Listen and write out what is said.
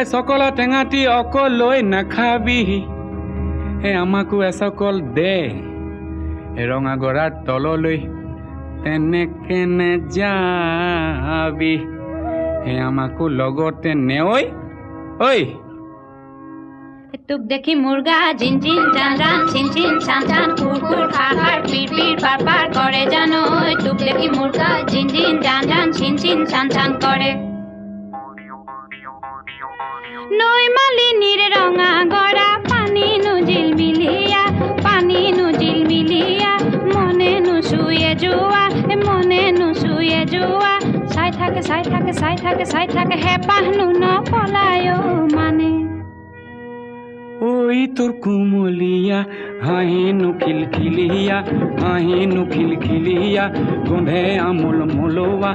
সকল টেঙাটি অকলৈ নাখাবি আমাকো এসকল দে ৰঙা গৰাৰ তললৈ তেনেকে নেযাবি আমাকো লগতে নেঐ ঐ তোক দেখি মুৰ্গা জিন জিন জান জান চিন চিন চান চান কুৰ কুৰ খাৰ খাৰ পিৰ পিৰ পাৰ পাৰ কৰে জানো তোক দেখি মুৰ্গা জিন জিন জান জান চিন চিন চান চান কৰে নৈ মালিনীৰ ৰঙা গৰা পানী নুজিল মিলিয়া মনে নুচুয়ে যোৱা চাই থাকে হেঁপাহনো নপলায় মানে ঐ তোৰ কুমলীয়া হাঁহিনো খিলখিলিয়া গোন্ধে আমোল মোলোৱা